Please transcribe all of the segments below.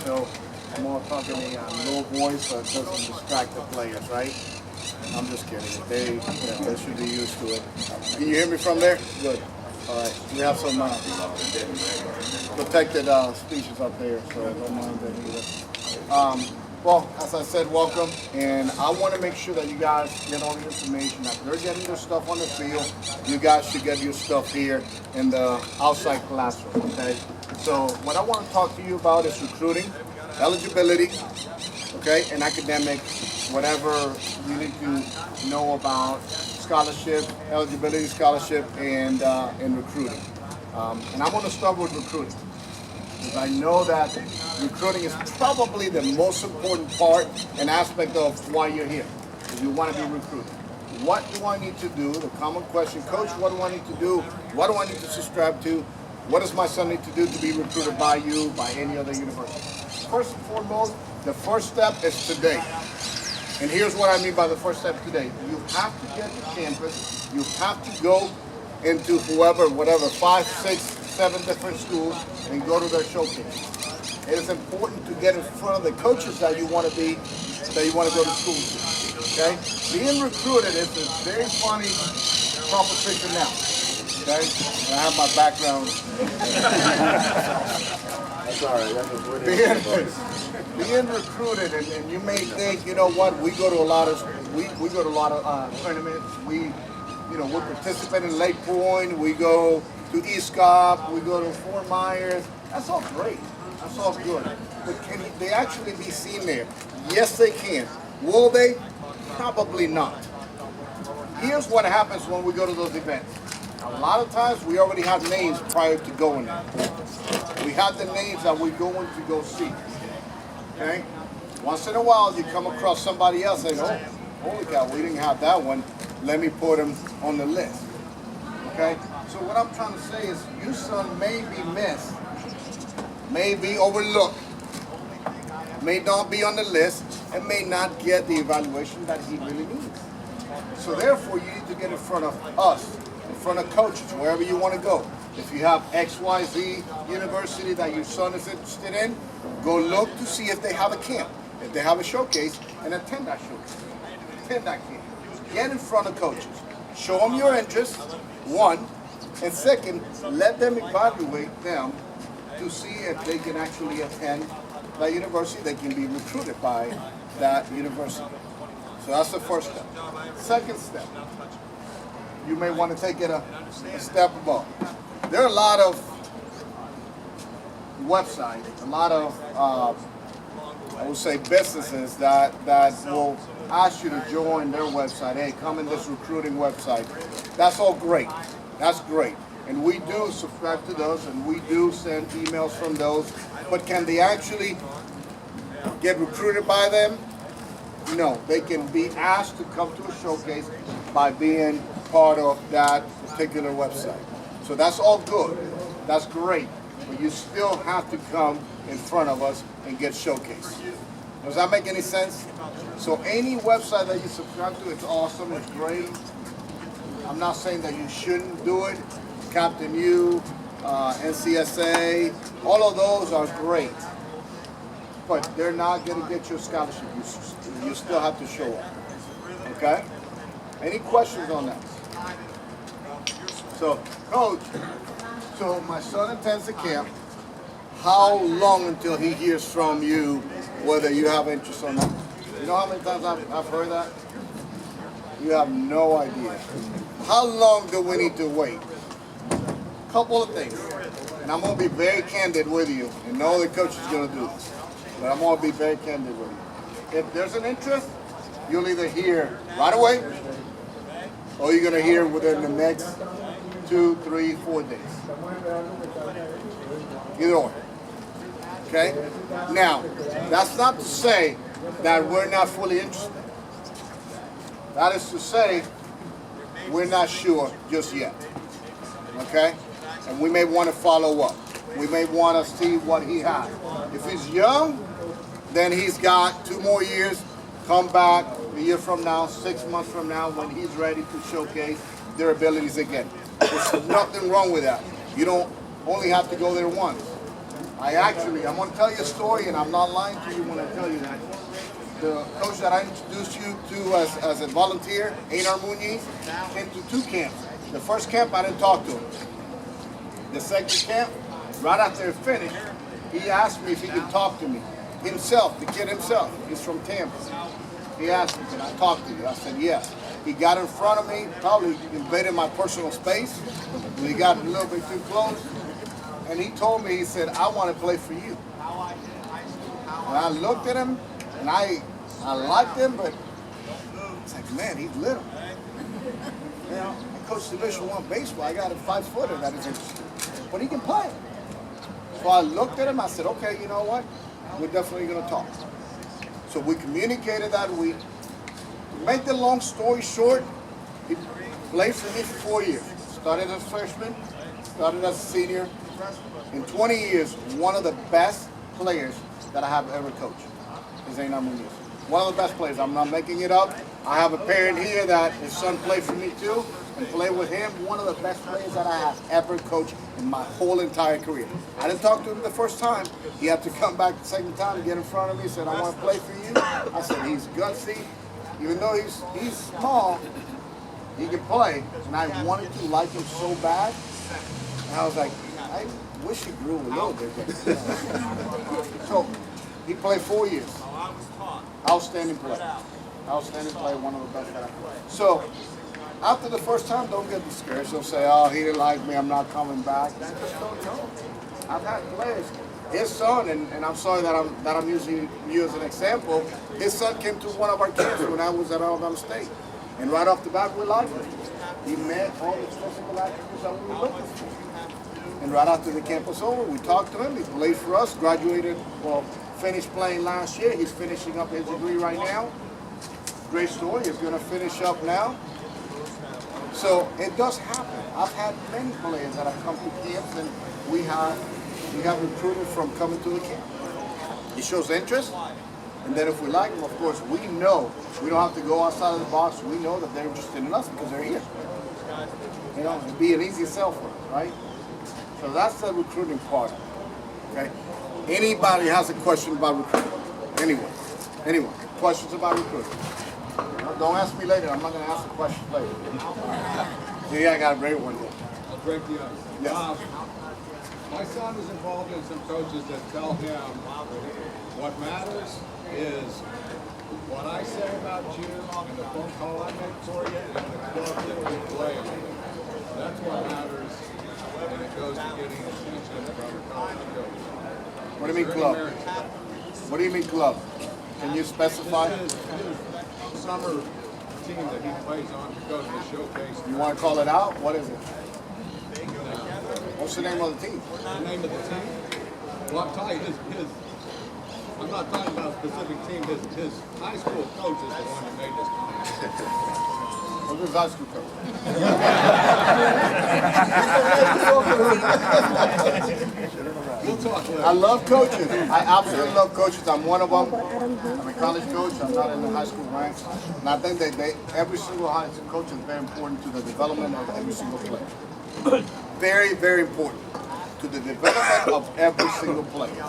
so I'm all talking in a low voice so it doesn't distract the players, right? I'm just kidding. They should be used to it. Can you hear me from there? Good. All right. We have some protected species up there, so don't mind that either. Well, as I said, welcome, and I want to make sure that you guys get all the information. That they're getting their stuff on the field, you guys should get your stuff here in the outside classroom, okay? So what I want to talk to you about is recruiting, eligibility, okay, and academic, whatever you need to know about scholarship, eligibility, scholarship, and recruiting. And I'm going to start with recruiting, because I know that recruiting is probably the most important part and aspect of why you're here. If you want to be recruited. What do I need to do? The common question, Coach, what do I need to do? What do I need to subscribe to? What does my son need to do to be recruited by you, by any other university? First and foremost, the first step is today. And here's what I mean by the first step today. You have to get to campus. You have to go into whatever, 5, 6, 7 different schools and go to their showcase. It is important to get in front of the coaches that you want to be, that you want to go to school to. Okay? Being recruited is a very funny proposition now. Okay? And I have my background. That's all right. That was being recruited, and you may think, you know what? We go to a lot of tournaments. We participate in Lake Point. We go to East Cobb. We go to Fort Myers. That's all great. That's all good. But can they actually be seen there? Yes, they can. Will they? Probably not. Here's what happens when we go to those events. A lot of times we already have names prior to going there. We have the names that we're going to go see. Okay? Once in a while you come across somebody else and say, oh, holy cow, we didn't have that one. Let me put him on the list. Okay? So what I'm trying to say is your son may be missed, may be overlooked, may not be on the list, and may not get the evaluation that he really needs. So therefore, you need to get in front of us, in front of coaches, wherever you want to go. If you have XYZ university that your son is interested in, go look to see if they have a camp, if they have a showcase, and attend that showcase. Attend that camp. Get in front of coaches. Show them your interest, one, and second, let them evaluate them to see if they can actually attend that university, they can be recruited by that university. So that's the first step. Second step, you may want to take it a step above. There are a lot of websites, a lot of, I would say, businesses that will ask you to join their website. Hey, come in this recruiting website. That's all great. That's great. And we do subscribe to those, and we do send emails from those. But can they actually get recruited by them? No. They can be asked to come to a showcase by being part of that particular website. So that's all good. That's great. But you still have to come in front of us and get showcased. Does that make any sense? So any website that you subscribe to, it's awesome, it's great. I'm not saying that you shouldn't do it. Captain U, NCSA, all of those are great. But they're not going to get your scholarship. You still have to show up. Okay? Any questions on that? So, Coach, so my son attends the camp. How long until he hears from you whether you have interest or not? You know how many times I've heard that? You have no idea. How long do we need to wait? Couple of things. And I'm going to be very candid with you. And no other coach is going to do this. But I'm going to be very candid with you. If there's an interest, you'll either hear right away, or you're going to hear within the next 2, 3, 4 days. Either or. Okay? Now, that's not to say that we're not fully interested. That is to say, we're not sure just yet. Okay? And we may want to follow up. We may want to see what he has. If he's young, then he's got 2 more years. Come back a year from now, 6 months from now, when he's ready to showcase their abilities again. There's nothing wrong with that. You don't only have to go there once. I'm going to tell you a story, and I'm not lying to you when I tell you that. The coach that I introduced you to as a volunteer, Einar Muniz, came to 2 camps. The first camp, I didn't talk to him. The second camp, right after it finished, he asked me if he could talk to me. Himself, the kid himself, he's from Tampa. He asked me, can I talk to you? I said, yes. He got in front of me, probably invaded my personal space. He got a little bit too close. And he told me, he said, I want to play for you. And I looked at him, and I liked him, but it's like, man, he's little. You know, I coached Division I baseball. I got a 5-footer that is interested, but he can play. So I looked at him. I said, okay, you know what? We're definitely going to talk. So we communicated that week. To make the long story short, he played for me for 4 years. Started as a freshman, started as a senior. In 20 years, one of the best players that I have ever coached is Einar Muniz. One of the best players. I'm not making it up. I have a parent here that his son played for me too, and played with him. One of the best players that I have ever coached in my whole entire career. I didn't talk to him the first time. He had to come back the second time, get in front of me, said, I want to play for you. I said, he's gutsy. Even though he's small, he can play. And I wanted to like him so bad. And I was like, I wish he grew a little bit. So he played 4 years. Outstanding play. Outstanding play, one of the best that I played. So after the first time, don't get discouraged. Don't say, oh, he didn't like me, I'm not coming back. I just don't know. I've had players. His son, and I'm sorry that I'm using you as an example, his son came to one of our camps when I was at Alabama State. And right off the bat, we liked him. He met all the physical attributes that we were looking for. And right after the camp was over, we talked to him. He played for us, graduated, well, finished playing last year. He's finishing up his degree right now. Great story. He's going to finish up now. So it does happen. I've had many players that have come to camps, and we have recruited from coming to the camp. He shows interest, and then if we like them, of course, we know we don't have to go outside of the box. We know that they're interested in us because they're here. You know, it'd be an easy sell for us, right? So that's the recruiting part. Okay. Anybody has a question about recruiting? Anyone? Questions about recruiting? Don't ask me later. I'm not going to ask the question later. Yeah, I got a great one here. I'll break the ice. Yes. My son is involved in some coaches that tell him what matters is what I say about you and the phone call I make for you and the club that we play on. That's what matters when it goes to getting attention from a college coach. What do you mean club? What do you mean club? Can you specify? His summer team that he plays on to go to the showcase. You want to call it out? What is it? What's the name of the team? The name of the team? Well, I'm telling you, I'm not talking about a specific team. His high school coach is the one that made this comment. Who's his high school coach? We'll talk later. I love coaches. I absolutely love coaches. I'm one of them. I'm a college coach. I'm not in the high school ranks. And I think that every single high school coach is very important to the development of every single player. Very, very important to the development of every single player.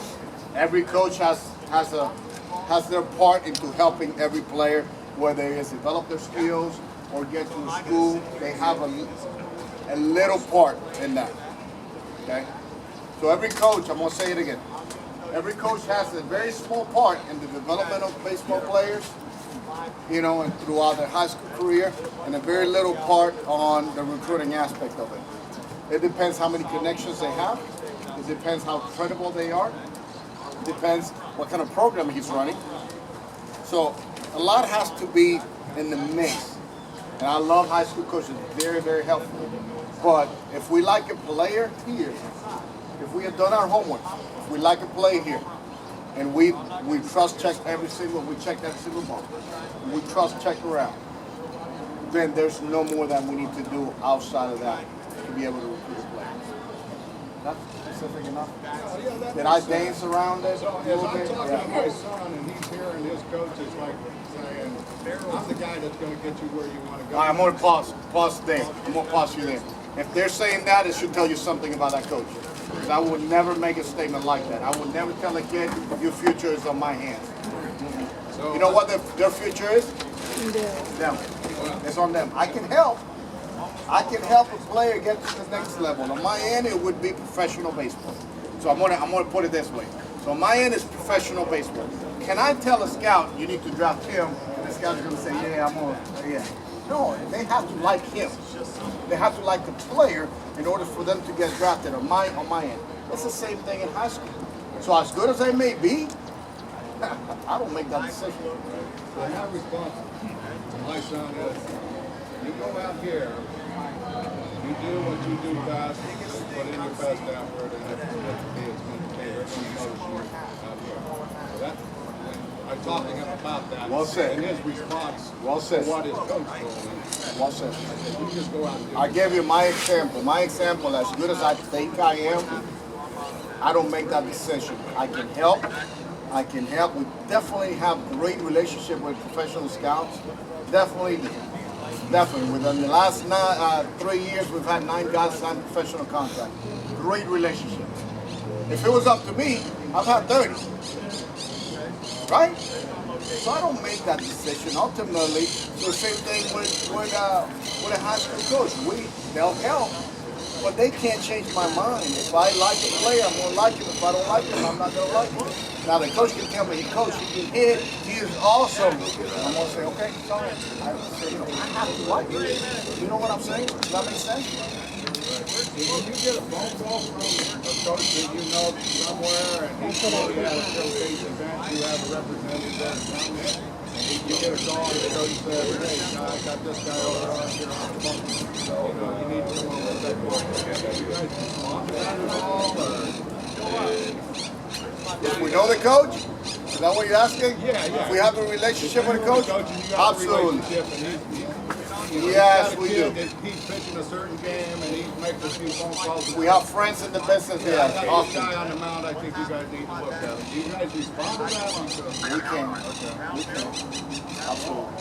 Every coach has their part into helping every player, whether it's develop their skills or get to a school. They have a little part in that. Okay? So every coach, I'm going to say it again, every coach has a very small part in the development of baseball players, you know, and throughout their high school career, and a very little part on the recruiting aspect of it. It depends how many connections they have. It depends how credible they are. It depends what kind of program he's running. So a lot has to be in the mix. And I love high school coaches, very, very helpful. But if we like a player here, if we have done our homework, if we like a play here, and we trust check we check every single ball, we trust check around, then there's no more that we need to do outside of that to be able to recruit a player. That's specific enough. Yeah, Did I dance around it? So as I'm talking to my son and he's hearing his coach is like saying, I'm the guy that's going to get you where you want to go. I'm going to pause there. I'm going to pause you there. If they're saying that, it should tell you something about that coach. Because I would never make a statement like that. I would never tell a kid, your future is on my hands. So, You know what their future is? Them. It's on them. I can help. I can help a player get to the next level. On my end, it would be professional baseball. So I'm gonna put it this way. So on my end is professional baseball. Can I tell a scout you need to draft him, and the scout's gonna say, yeah. No, they have to like him. They have to like the player in order for them to get drafted on my end. It's the same thing in high school. So as good as I may be, I don't make that decision. So my response to my son is, you go out here, you do what you do best, put in your best effort, and if it's going to pay, they're going to notice you out here. So that, I talked to him about that. Well said. And his response Well said. to what his coach told him. Well said. I said, you just go out and do I it. gave you my example. My example, as good as I think I am, I don't make that decision. I can help. We definitely have great relationship with professional scouts. Definitely. Within the last 3 years, we've had 9 guys sign professional contracts. Great relationship. If it was up to me, I've had 30. Right? So I don't make that decision. Ultimately, it's the same thing with a high school coach. They'll help, but they can't change my mind. If I like a player, I'm gonna like him. If I don't like him, I'm not gonna like him. Now the coach can tell me, coach, he can hit, he is awesome. And I'm gonna say, okay, sorry. I have to like him. You know what I'm saying? Does that make sense? When you get a phone call from a coach that you know somewhere and he's probably at a showcase event, you have a representative there come in, and you get a call and the coach says, hey, I got this guy over on here on the phone. You need to come over and take a look. You guys respond to that at all? If we know the coach, is that what you're asking? Yeah. If we have a relationship with the coach? And you got Absolutely. a relationship and Yes, we do. He's pitching a certain game and he's making a few phone calls. We have friends in the business here. I got this Often. guy on the mound. I think you guys need to look at him. Do you guys respond to that? We can. Absolutely.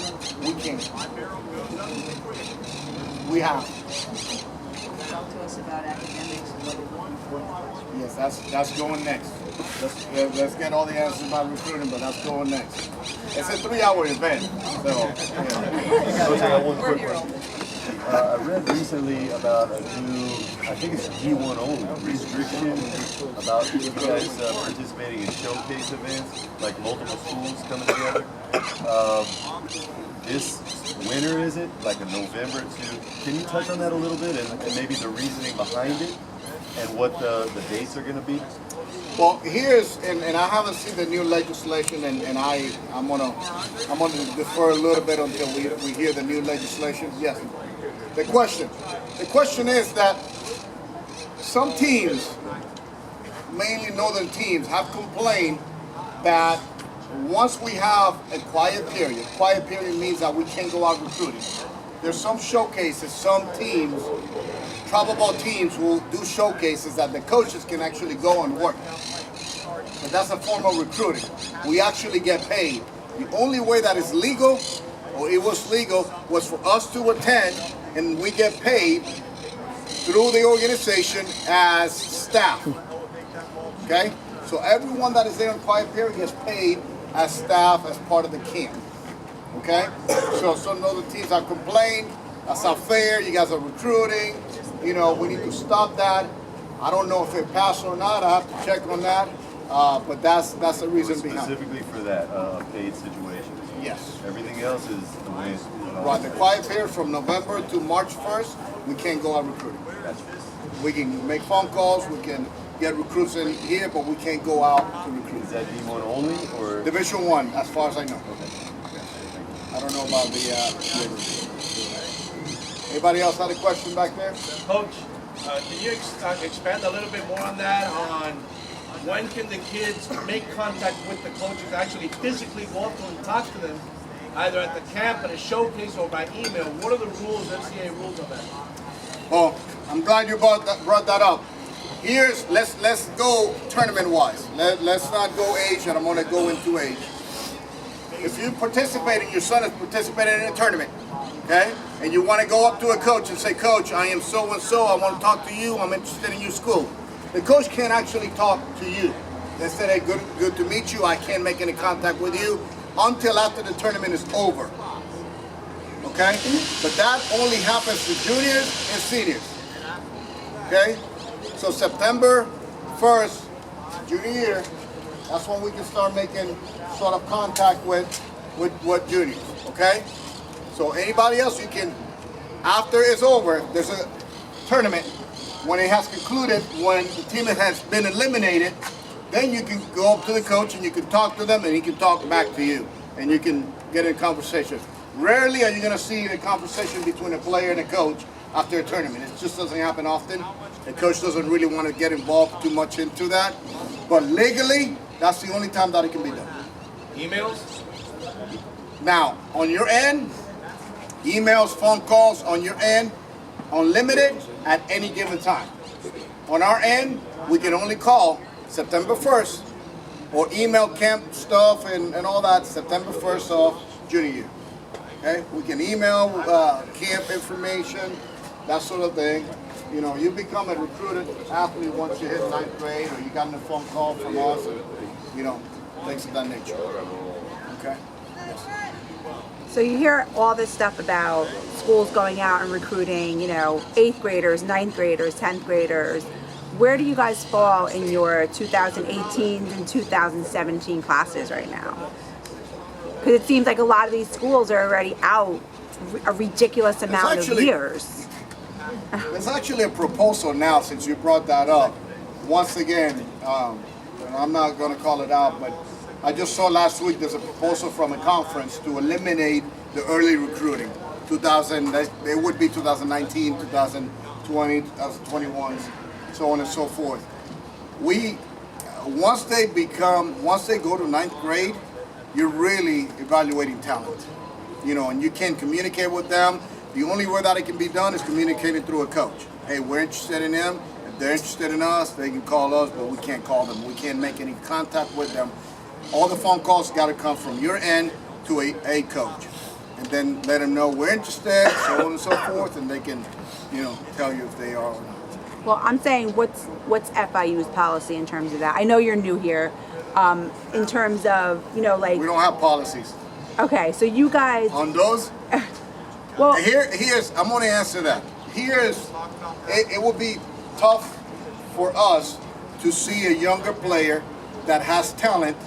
We can. We have. Talk to us about academics and level 1. Yes, that's going next. Let's get all the answers about recruiting, but that's going next. It's a 3-hour event, so yeah. Coach, I got one quick one. I read recently about a new, I think it's D1 only, restriction about you guys participating in showcase events, like multiple schools coming together. This winter, is it? Like a November to, can you touch on that a little bit and maybe the reasoning behind it and what the dates are going to be? Well, here's, and I haven't seen the new legislation, and I'm gonna defer a little bit until we hear the new legislation. Yes. The question is that some teams, mainly northern teams, have complained that once we have a quiet period means that we can't go out recruiting. There's some showcases, some teams, travel ball teams will do showcases that the coaches can actually go and work. But that's a form of recruiting. We actually get paid. The only way that is legal, or it was legal, was for us to attend, and we get paid through the organization as staff. Okay? So everyone that is there in quiet period gets paid as staff as part of the camp. Okay? So some other teams have complained. That's not fair. You guys are recruiting. You know, we need to stop that. I don't know if it passed or not. I have to check on that. But that's the reason behind it. Specifically for that paid situation. Yes. Everything else is the way it's Right. The quiet period from November to March 1st, we can't go out recruiting. We can make phone calls. We can get recruits in here, but we can't go out to recruit. Is that D1 only or? Division 1, as far as I know. I don't know about the Anybody else had a question back there? Coach, can you expand a little bit more on that, on when can the kids make contact with the coaches, actually physically go up to them and talk to them, either at the camp, at a showcase, or by email? What are the rules, NCAA rules on that? Oh, I'm glad you brought that up. Here's, let's go tournament-wise. Let's not go age, and I'm going to go into age. If you participating, your son is participating in a tournament, okay? And you want to go up to a coach and say, Coach, I am so-and-so, I want to talk to you, I'm interested in your school. the coach can't actually talk to you. They said, hey, good to meet you. I can't make any contact with you until after the tournament is over. Okay? But that only happens to juniors and seniors. Okay? So September 1st, junior year, that's when we can start making sort of contact with juniors. Okay? So anybody else, you can, after it's over, there's a tournament. When it has concluded, when the team has been eliminated, then you can go up to the coach and you can talk to them and he can talk back to you. And you can get in conversation. Rarely are you going to see the conversation between a player and a coach after a tournament. It just doesn't happen often. The coach doesn't really want to get involved too much into that. But legally, that's the only time that it can be done. Emails? Now, on your end, emails, phone calls on your end, unlimited at any given time. On our end, we can only call September 1st or email camp stuff and all that September 1st of junior year. Okay? We can email camp information, that sort of thing. You know, you become a recruited athlete once you hit 9th grade or you got a phone call from us, and, you know, things of that nature. Okay? Yes. So you hear all this stuff about schools going out and recruiting, you know, 8th graders, 9th graders, 10th graders. Where do you guys fall in your 2018 and 2017 classes right now? Because it seems like a lot of these schools are already out a ridiculous amount of years. There's actually a proposal now, since you brought that up. Once again, and I'm not going to call it out, but I just saw last week there's a proposal from a conference to eliminate the early recruiting. It would be 2019, 2020, 2021, so on and so forth. Once they go to 9th grade, you're really evaluating talent. You know, and you can communicate with them. The only way that it can be done is communicating through a coach. Hey, we're interested in them. If they're interested in us, they can call us, but we can't call them. We can't make any contact with them. All the phone calls got to come from your end to a coach. And then let them know we're interested, so on and so forth, and they can, you know, tell you if they are or not. Well, I'm saying what's FIU's policy in terms of that? I know you're new here. In terms of, you know, like... We don't have policies. Okay, so you guys... On those? Well... Here's I'm going to answer that. It would be tough for us to see a younger player that has talent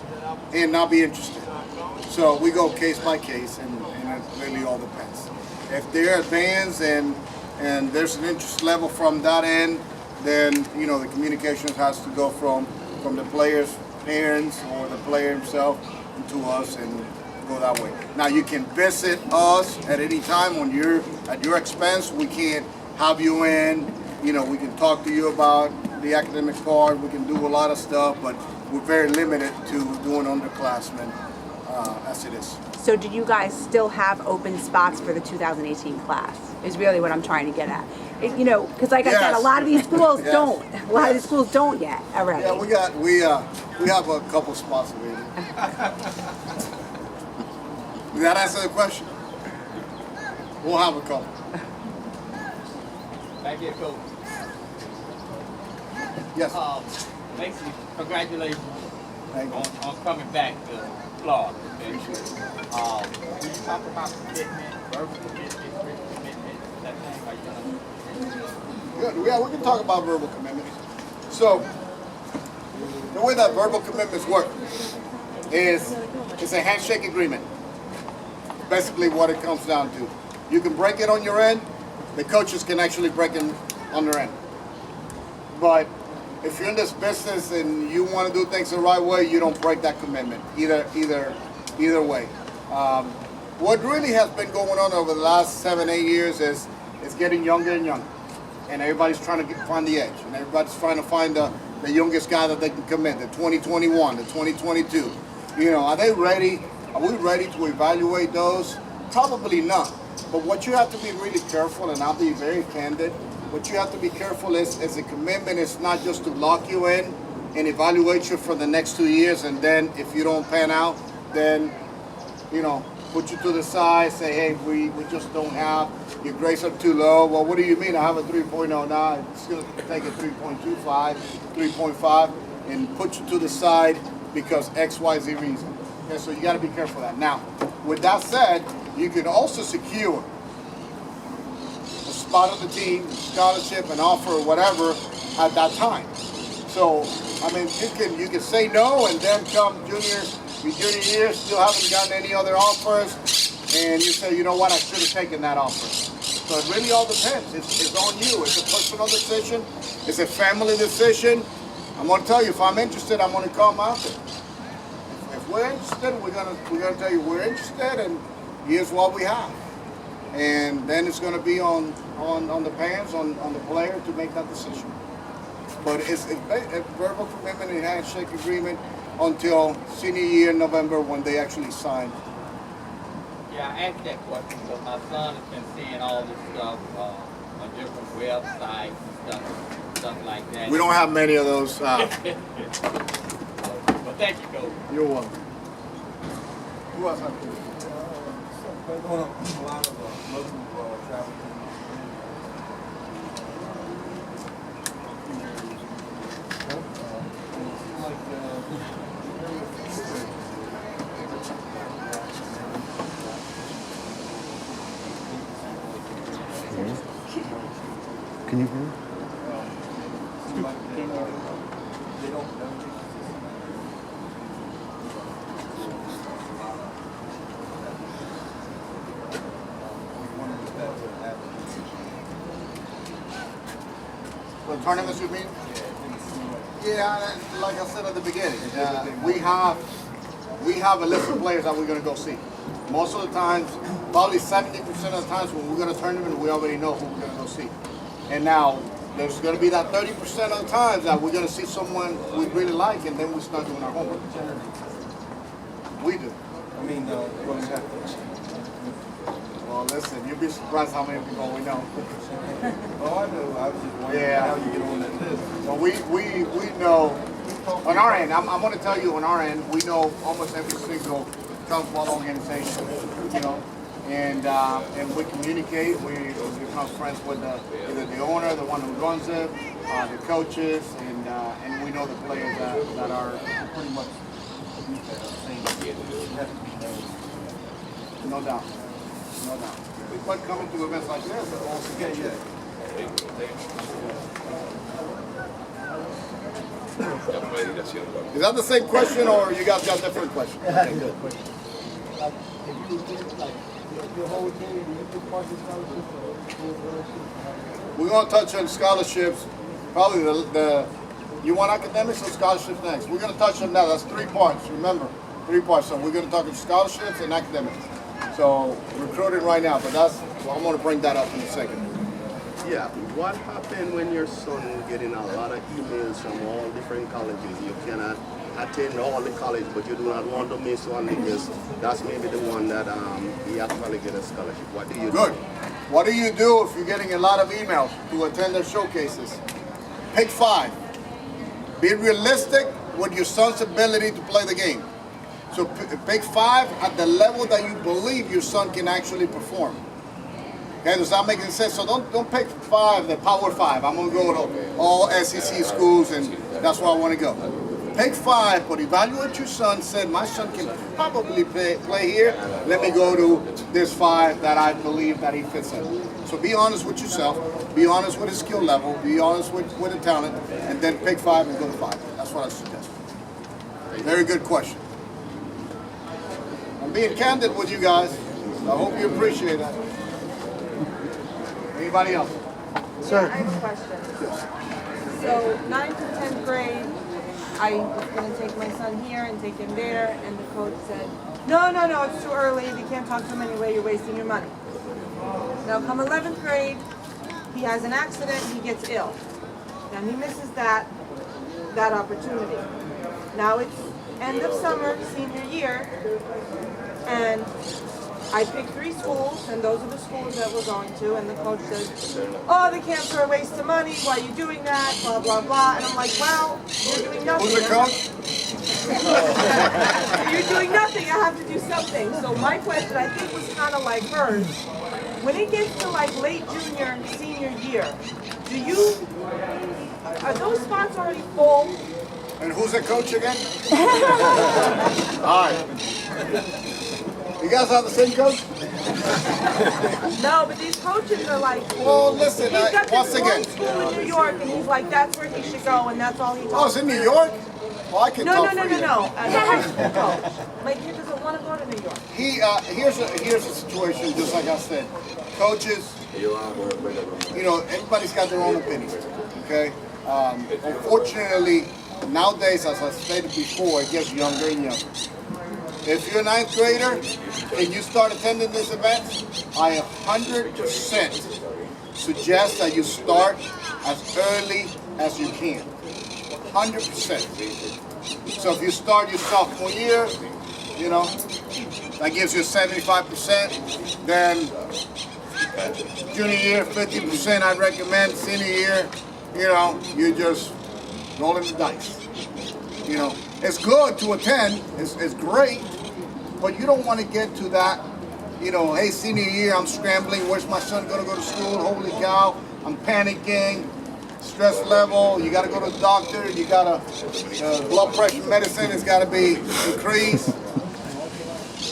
and not be interested. So we go case by case, and it really all depends. If they're advanced and there's an interest level from that end, then, you know, the communication has to go from the player's parents or the player himself to us and go that way. Now, you can visit us at any time at your expense. We can't have you in. You know, we can talk to you about the academic part. We can do a lot of stuff, but we're very limited to doing underclassmen as it is. So do you guys still have open spots for the 2018 class? Is really what I'm trying to get at. You know, because like I said, a lot of these schools don't. A lot of these schools don't yet already. Yeah, we have a couple spots available. Does that answer the question? We'll have a couple. Thank you, Coach. Yes. Basically, congratulations Thank you. on coming back to Florida. Okay? When you talk about commitment, verbal commitment, written commitment, that thing, are you gonna... Good. Yeah, we can talk about verbal commitment. So, the way that verbal commitments work is it's a handshake agreement. Basically what it comes down to. You can break it on your end. The coaches can actually break it on their end. But if you're in this business and you want to do things the right way, you don't break that commitment either way. What really has been going on over the last 7-8 years is getting younger and younger, and everybody's trying to find the edge, and everybody's trying to find the youngest guy that they can commit, the 2021, the 2022. You know, are they ready? Are we ready to evaluate those? Probably not. But what you have to be really careful, and I'll be very candid, what you have to be careful is a commitment is not just to lock you in and evaluate you for the next 2 years, and then if you don't pan out, then, you know, put you to the side, say, hey, we just don't have, your grades are too low. Well, what do you mean? I have a 3.09. It's going to take a 3.25, 3.5, and put you to the side because X, Y, Z reason. Okay, so you got to be careful of that. Now, with that said, you can also secure a spot on the team, scholarship, an offer, or whatever at that time. So, I mean, you can say no, and then come your junior year, still haven't gotten any other offers, and you say, you know what, I should have taken that offer. So it really all depends. It's on you. It's a personal decision. It's a family decision. I'm going to tell you, if I'm interested, I'm going to come out there. If we're interested, we're gonna tell you we're interested, and here's what we have. And then it's going to be on the parents, on the player to make that decision. But it's a verbal commitment and handshake agreement until senior year in November when they actually sign. Yeah, I asked that question because my son has been seeing all this stuff on different websites and stuff like that. We don't have many of those. Well, thank you, Coach. You're welcome. Who else have They're going a lot of local travel. Can you hear me? They don't. the tournaments you mean? Yeah, like I said at the beginning, we have a list of players that we're going to go see. Most of the times, probably 70% of the times when we're going to tournament, we already know who we're going to go see. And now, there's going to be that 30% of the times that we're going to see someone we really like, and then we start doing our homework. We do. I mean, what is happening? Well, listen, you'd be surprised how many people we know. Oh, I know. I was just wondering how you get on that list. Well, we know, on our end, I'm going to tell you on our end, we know almost every single college ball organization, you know, and we communicate, we become friends with either the owner, the one who runs it, the coaches, and we know the players that are pretty much the same. No doubt. No doubt. But coming to events like this, also get Is that the same question, or you guys got different questions? Okay, good. We're going to touch on scholarships. Probably you want academics or scholarships next? We're going to touch on that. That's 3 parts. Remember, 3 parts. So we're going to talk about scholarships and academics. So recruiting right now, but I'm going to bring that up in a second. Yeah, what happened when your son getting a lot of emails from all different colleges? You cannot attend all the college, but you do not want to miss one because that's maybe the one that he actually get a scholarship. What do you do? Good. What do you do if you're getting a lot of emails to attend their showcases? Pick 5. Be realistic with your son's ability to play the game. So pick 5 at the level that you believe your son can actually perform. Okay, does that make any sense? So don't pick 5, the Power 5. I'm going to go to all SEC schools, and that's where I want to go. Pick 5, but evaluate your son. Said, my son can probably play here. Let me go to this 5 that I believe that he fits in. So be honest with yourself. Be honest with his skill level. Be honest with the talent. And then pick 5 and go to 5. That's what I suggest. Very good question. I'm being candid with you guys. I hope you appreciate that. Anybody else? Sir. I have a question. So 9th to 10th grade, I was going to take my son here and take him there, and the coach said, no, it's too early. You can't talk to him anyway. You're wasting your money. Now come 11th grade, he has an accident, he gets ill. Now he misses that opportunity. Now it's end of summer, senior year, and I picked 3 schools, and those are the schools that we're going to, and the coach said, oh, the camps are a waste of money, why are you doing that, blah, blah, blah, and I'm like, well, you're doing nothing. Who's the coach? You're doing nothing, I have to do something. So my question, I think, was kind of like hers. When it gets to like late junior, senior year, are those spots already full? And who's the coach again? All right. You guys have the same coach? No, but these coaches are like, Well, listen, he's got once this again. one school in New York, and he's like, that's where he should go, and that's all he Oh, talks it's in New York? Well, I can No, talk no, for no, you. no, no. As a high school coach. My kid doesn't want to go to New York. Here's a situation, just like I said. Coaches, you know, everybody's got their own opinion, okay? Unfortunately, nowadays, as I stated before, it gets younger and younger. If you're a ninth grader and you start attending this event, I 100% suggest that you start as early as you can. 100%. So if you start your sophomore year, you know, that gives you 75%. Then junior year, 50% I'd recommend. Senior year, you know, you're just rolling the dice. You know, it's good to attend, it's great, but you don't want to get to that, you know, hey, senior year, I'm scrambling, where's my son going to go to school? Holy cow, I'm panicking, stress level, you got to go to the doctor, you got to, blood pressure medicine has got to be increased.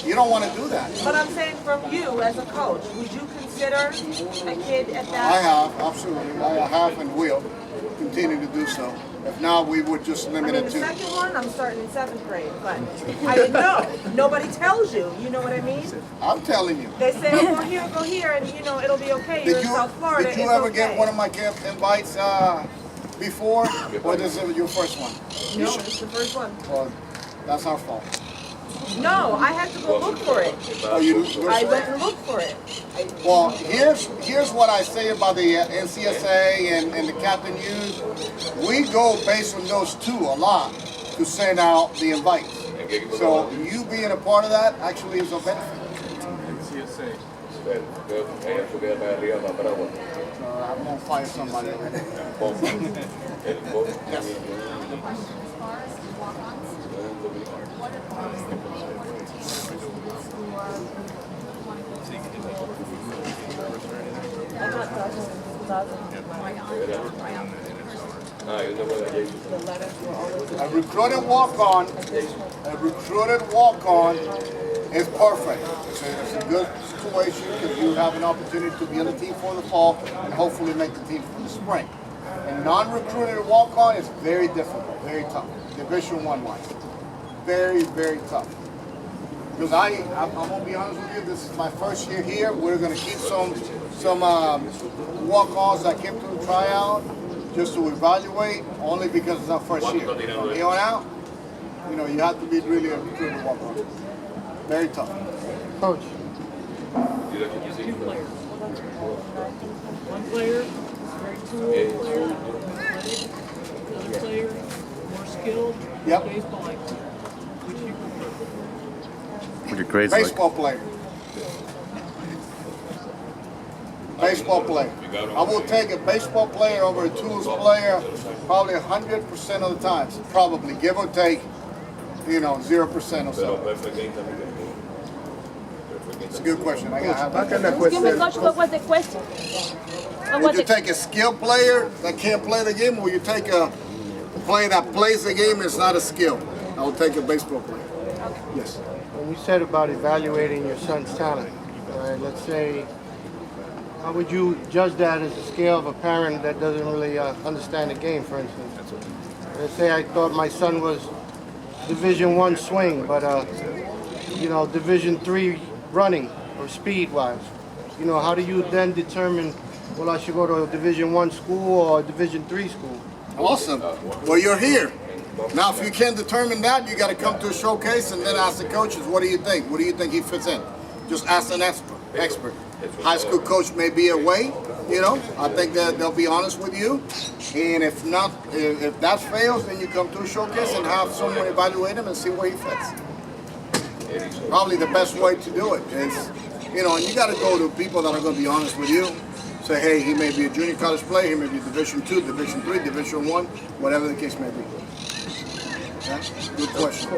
You don't want to do that. But I'm saying from you as a coach, would you consider a kid at that? I have, absolutely. I have and will continue to do so. If not, we would just limit it The to. second one, I'm starting in 7th grade, but I didn't know. Nobody tells you, you know what I mean? I'm telling you. They say, oh, go here, and you know, it'll be okay. You're in South Florida, Did you it's ever okay. get one of my camp invites before? Or this is your first one? No, it's the first one. Well, that's our fault. No, I had to go look for it. Oh, you I went and looked for it. Well, here's what I say about the NCSA and the Captain U's. We go based on those two a lot to send out the invites. So you being a part of that actually is a benefit. NCSA. I'm gonna fire somebody. Yes. A recruited walk-on is perfect. It's a good situation because you have an opportunity to be on the team for the fall and hopefully make the team for the spring. A non-recruited walk-on is very difficult, very tough. Division I wise. Very, very tough. Because I'm gonna be honest with you, this is my first year here. We're gonna keep some walk-ons that came to the tryout just to evaluate, only because it's our first year. From here on out, you know, you have to be really a recruited walk-on. Very tough. Coach. Two players. One player, very tool player, athletic. Another player, more skilled, Yep. baseball like. Which do you prefer? What your grades Baseball player. Baseball player. I will take a baseball player over a tools player probably 100% of the time. Probably, give or take, you know, 0% or so. It's a good question. I gotta have Excuse me, Coach, what was the question? Would you take a skilled player that can't play the game, or will you take a player that plays the game and is not a skill? I will take a baseball player. Yes. When you said about evaluating your son's talent, all right, let's say, how would you judge that as a scale of a parent that doesn't really understand the game, for instance? Let's say I thought my son was Division I swing, but you know, Division III running or speed-wise. You know, how do you then determine, well, I should go to a Division I school or a Division III school? Awesome. Well, you're here. Now, if you can't determine that, you got to come to a showcase and then ask the coaches, what do you think? What do you think he fits in? Just ask an expert. High school coach may be away, you know. I think that they'll be honest with you. And if not, if that fails, then you come to a showcase and have someone evaluate him and see where he fits. Probably the best way to do it is, you know, and you got to go to people that are going to be honest with you. Say, hey, he may be a junior college player, he may be Division II, Division III, Division I, whatever the case may be. Okay? Good question.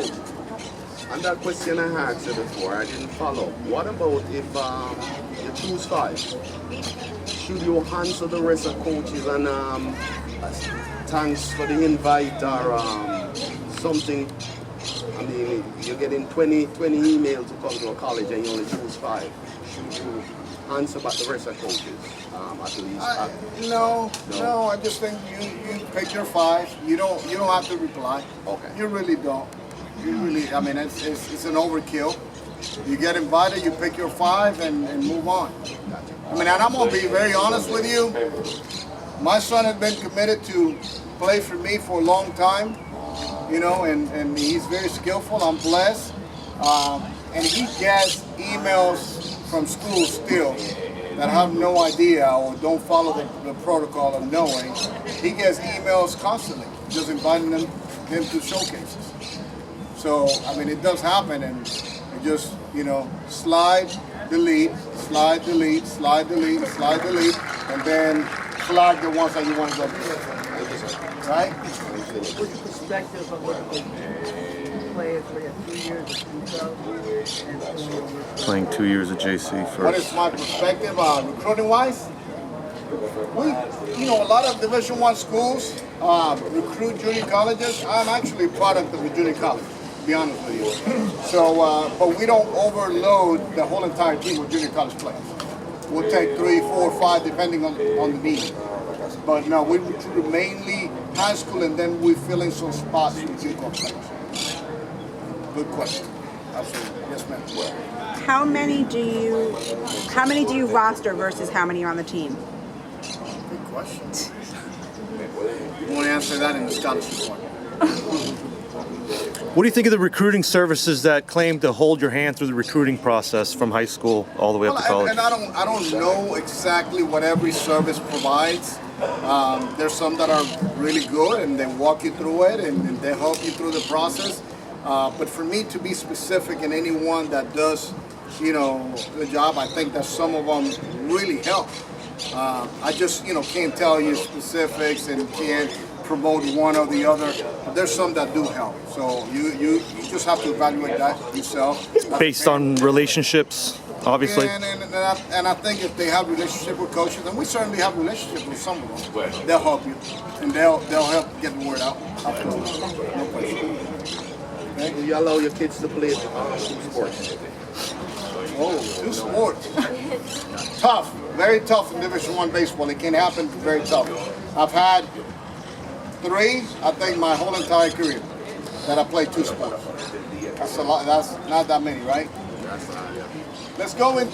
And that question I asked you before, I didn't follow. What about if you choose 5? Should you answer the rest of coaches and thanks for the invite or something? I mean, you're getting 20 emails to come to a college and you only choose 5. Should you answer back the rest of coaches at least? No. I just think you pick your 5. You don't have to reply. Okay. You really don't. You really, I mean, it's an overkill. You get invited, you pick your 5 and move on. I mean, and I'm gonna be very honest with you. My son has been committed to play for me for a long time, you know, and he's very skillful. I'm blessed, and he gets emails from school still that have no idea or don't follow the protocol of knowing. He gets emails constantly, just inviting him to showcases. So, I mean, it does happen, and you just, you know, slide, delete, slide, delete, slide, delete, slide, delete, and then flag the ones that you want to go to. Right? What's your perspective of what the players for your 2 years of 2000 Playing 2 years of JC first. What is my perspective recruiting-wise? You know, a lot of Division I schools recruit junior colleges. I'm actually a product of a junior college, to be honest with you. So, but we don't overload the whole entire team with junior college players. We'll take 3, 4, 5, depending on the need. But no, we recruit mainly high school, and then we fill in some spots with junior college players. Good question. Absolutely. Yes, ma'am. How many do you roster versus how many are on the team? Good question. You want to answer that in the scholarship part. What do you think of the recruiting services that claim to hold your hand through the recruiting process from high school all the way up to college? And I don't know exactly what every service provides. There's some that are really good and they walk you through it and they help you through the process. But for me to be specific in anyone that does, you know, the job, I think that some of them really help. I just, you know, can't tell you specifics and can't promote one or the other. But there's some that do help. So you just have to evaluate that yourself. Based on relationships, obviously. And I think if they have relationship with coaches, and we certainly have relationship with some of them, they'll help you and they'll help get the word out. No question. Okay. Do you allow your kids to play sports? Oh, 2 sports. Tough, very tough in Division I baseball. It can happen, very tough. I've had 3, I think, my whole entire career that I played 2 sports. That's a lot. That's not that many, right? Let's go into